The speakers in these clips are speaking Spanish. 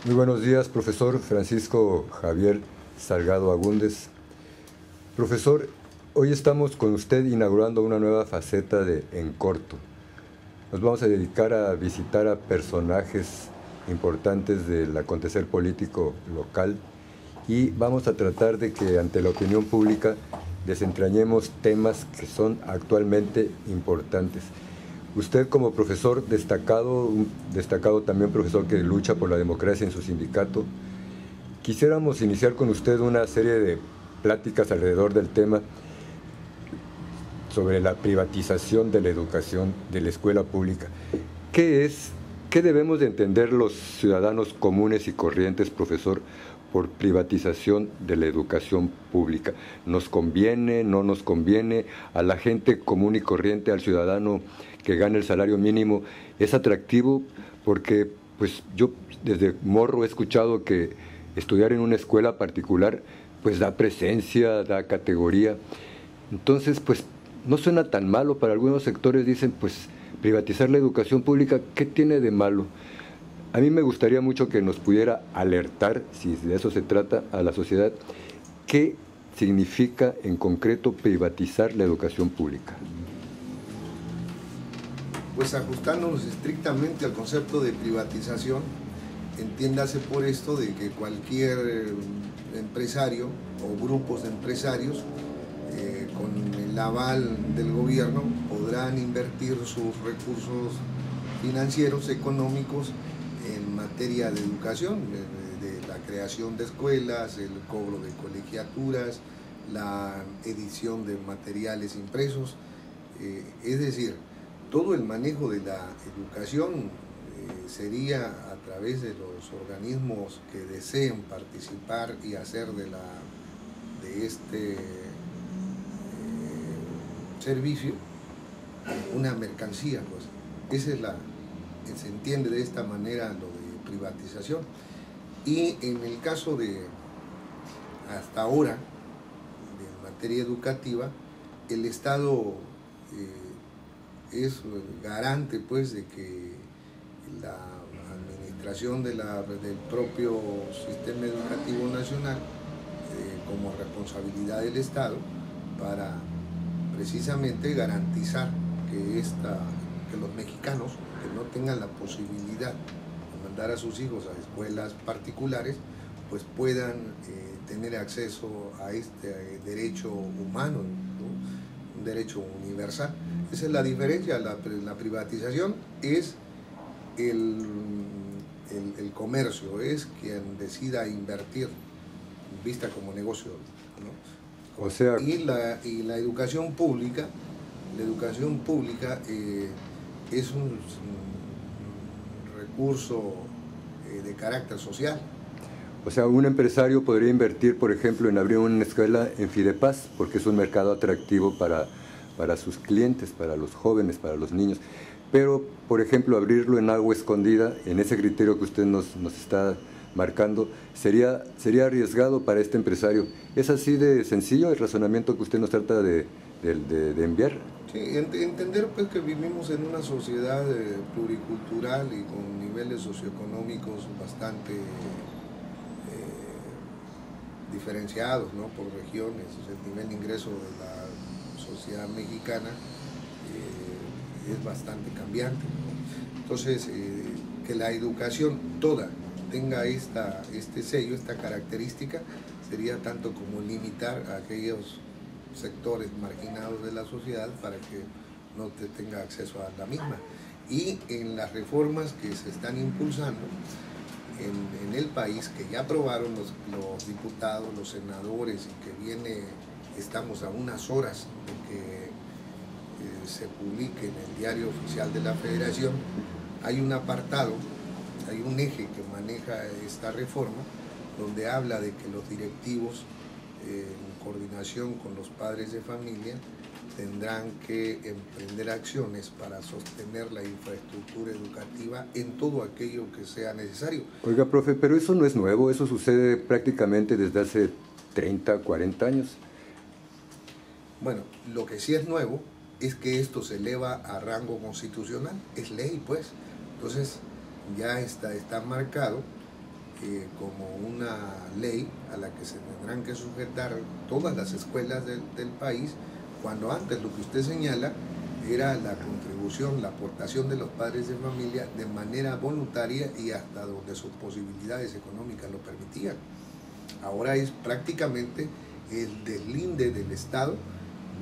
Muy buenos días, profesor Francisco Javier Salgado Agúndez. Profesor, hoy estamos con usted inaugurando una nueva faceta de En Corto. Nos vamos a dedicar a visitar a personajes importantes del acontecer político local y vamos a tratar de que ante la opinión pública desentrañemos temas que son actualmente importantes. Usted como profesor destacado, un destacado también profesor que lucha por la democracia en su sindicato, quisiéramos iniciar con usted una serie de pláticas alrededor del tema sobre la privatización de la educación de la escuela pública. ¿Qué es, qué debemos de entender los ciudadanos comunes y corrientes, profesor, por privatización de la educación pública? ¿Nos conviene, no nos conviene? ¿A la gente común y corriente, al ciudadano que gana el salario mínimo, es atractivo? Porque pues yo desde morro he escuchado que estudiar en una escuela particular pues da presencia, da categoría. Entonces pues no suena tan malo. Para algunos sectores dicen pues privatizar la educación pública, ¿qué tiene de malo? A mí me gustaría mucho que nos pudiera alertar, si de eso se trata, a la sociedad, qué significa en concreto privatizar la educación pública. Pues ajustándonos estrictamente al concepto de privatización, entiéndase por esto de que cualquier empresario o grupos de empresarios con el aval del gobierno podrán invertir sus recursos financieros, económicos en materia de educación, de la creación de escuelas, el cobro de colegiaturas, la edición de materiales impresos, es decir, todo el manejo de la educación sería a través de los organismos que deseen participar y hacer de este servicio una mercancía, pues. Esa es se entiende de esta manera lo de privatización. Y en el caso de hasta ahora, de materia educativa, el Estado es garante pues de que la administración del propio sistema educativo nacional como responsabilidad del Estado para precisamente garantizar que los mexicanos que no tengan la posibilidad de mandar a sus hijos a escuelas particulares pues puedan tener acceso a este derecho humano, ¿no? Un derecho universal. Esa es la diferencia. La privatización es el comercio, es quien decida invertir, vista como negocio, ¿no? O sea, y la educación pública, es un recurso de carácter social. o sea, un empresario podría invertir, por ejemplo, en abrir una escuela en Fidepaz, porque es un mercado atractivo para sus clientes, para los jóvenes, para los niños. Pero, por ejemplo, abrirlo en Agua Escondida, en ese criterio que usted nos está marcando, sería arriesgado para este empresario. ¿Es así de sencillo el razonamiento que usted nos trata de enviar? Sí, entender pues que vivimos en una sociedad pluricultural y con niveles socioeconómicos bastante diferenciados, ¿no? Por regiones. El nivel de ingreso de la sociedad mexicana es bastante cambiante, ¿no? Entonces, que la educación toda tenga este sello, esta característica, sería tanto como limitar a aquellos sectores marginados de la sociedad para que no tenga acceso a la misma. Y en las reformas que se están impulsando en el país, que ya aprobaron los diputados, los senadores, y que estamos a unas horas de que se publique en el Diario Oficial de la Federación, hay un apartado, hay un eje que maneja esta reforma, donde habla de que los directivos, en coordinación con los padres de familia, tendrán que emprender acciones para sostener la infraestructura educativa en todo aquello que sea necesario. Oiga, profe, pero eso no es nuevo, eso sucede prácticamente desde hace 30, 40 años. Bueno, lo que sí es nuevo es que esto se eleva a rango constitucional, es ley pues. Entonces ya está marcado como una ley a la que se tendrán que sujetar todas las escuelas del país, cuando antes lo que usted señala era la contribución, la aportación de los padres de familia de manera voluntaria y hasta donde sus posibilidades económicas lo permitían. Ahora es prácticamente el deslinde del Estado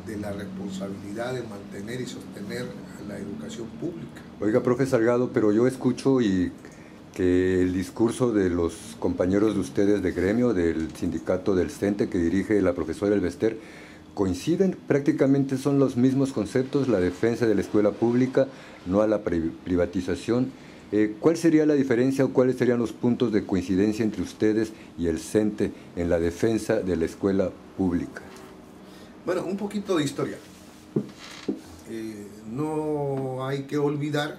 de la responsabilidad de mantener y sostener la educación pública. Oiga, profe Salgado, pero yo escucho que el discurso de los compañeros de ustedes de gremio, del sindicato del CENTE que dirige la profesora Elvester, coinciden, prácticamente son los mismos conceptos, la defensa de la escuela pública, no a la privatización. ¿Cuál sería la diferencia o cuáles serían los puntos de coincidencia entre ustedes y el CENTE en la defensa de la escuela pública? Bueno, un poquito de historia. No hay que olvidar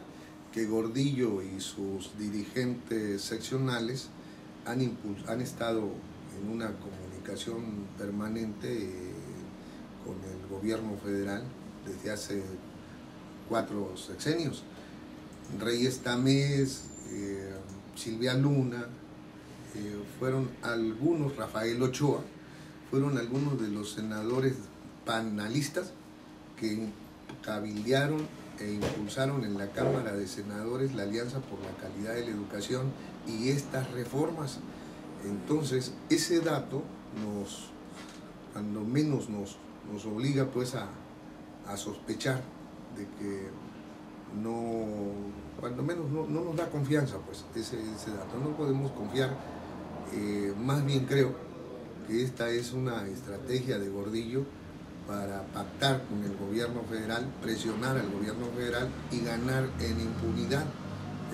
que Gordillo y sus dirigentes seccionales han estado en una comunicación permanente con el gobierno federal desde hace 4 sexenios. Reyes Tamés, Silvia Luna, fueron algunos, Rafael Ochoa, fueron algunos de los senadores panalistas que cabildearon e impulsaron en la Cámara de Senadores la Alianza por la Calidad de la Educación y estas reformas. Entonces, ese dato cuando menos nos obliga pues a sospechar de que cuando menos no nos da confianza pues ese dato. No podemos confiar, más bien creo que esta es una estrategia de Gordillo para pactar con el gobierno federal, presionar al gobierno federal y ganar en impunidad.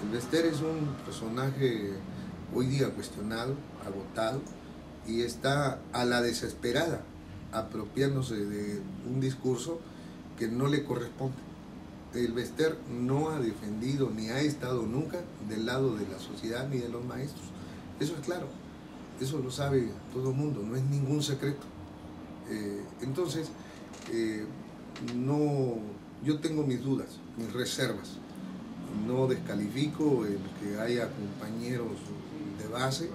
Elvester es un personaje hoy día cuestionado, agotado, y está a la desesperada, apropiándose de un discurso que no le corresponde. Elvester no ha defendido ni ha estado nunca del lado de la sociedad ni de los maestros. Eso es claro, eso lo sabe todo el mundo, no es ningún secreto. Entonces, yo tengo mis dudas, mis reservas. No descalifico el que haya compañeros de base,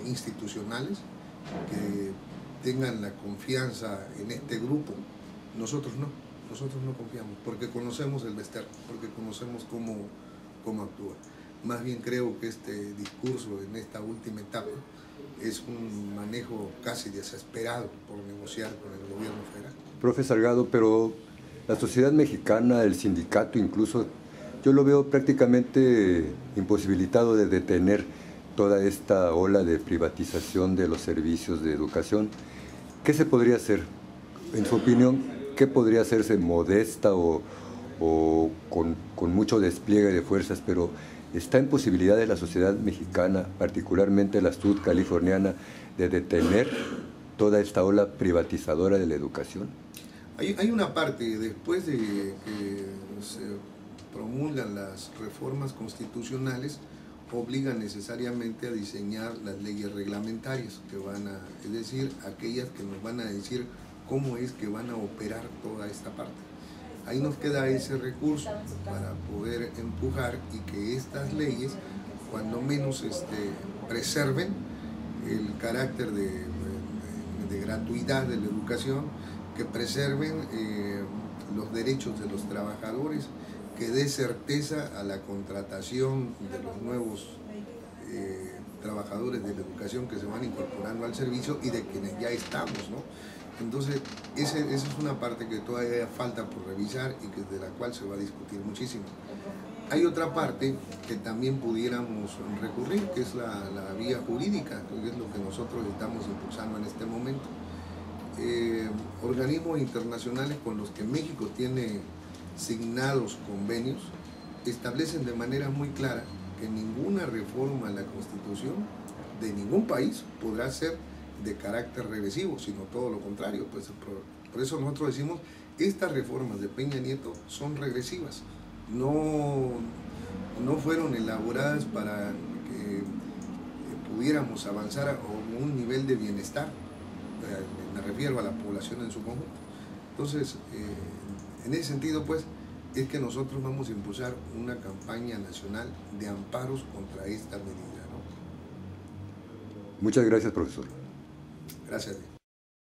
institucionales, que tengan la confianza en este grupo. Nosotros no confiamos, porque conocemos Elvester, porque conocemos cómo actúa. Más bien creo que este discurso en esta última etapa es un manejo casi desesperado por negociar con el gobierno federal. Profe Salgado, pero la sociedad mexicana, el sindicato incluso, yo lo veo prácticamente imposibilitado de detener toda esta ola de privatización de los servicios de educación. ¿Qué se podría hacer? En su opinión, ¿qué podría hacerse modesta o con mucho despliegue de fuerzas, pero está en posibilidad de la sociedad mexicana, particularmente la sudcaliforniana, de detener toda esta ola privatizadora de la educación? Hay una parte, después de que se promulgan las reformas constitucionales, obligan necesariamente a diseñar las leyes reglamentarias, es decir, aquellas que nos van a decir cómo es que van a operar toda esta parte. Ahí nos queda ese recurso para poder empujar y que estas leyes, cuando menos preserven el carácter de gratuidad de la educación, que preserven los derechos de los trabajadores, que dé certeza a la contratación de los nuevos trabajadores de la educación que se van incorporando al servicio y de quienes ya estamos, ¿no? Entonces, esa es una parte que todavía falta por revisar y de la cual se va a discutir muchísimo. Hay otra parte que también pudiéramos recurrir, que es la vía jurídica, que es lo que nosotros estamos impulsando en este momento. Organismos internacionales con los que México tiene signados convenios establecen de manera muy clara que ninguna reforma a la Constitución de ningún país podrá ser de carácter regresivo, sino todo lo contrario. Pues, por eso nosotros decimos, estas reformas de Peña Nieto son regresivas, no fueron elaboradas para que pudiéramos avanzar a un nivel de bienestar, me refiero a la población en su conjunto. Entonces, en ese sentido, pues, es que nosotros vamos a impulsar una campaña nacional de amparos contra esta medida, ¿no? Muchas gracias, profesor. Gracias.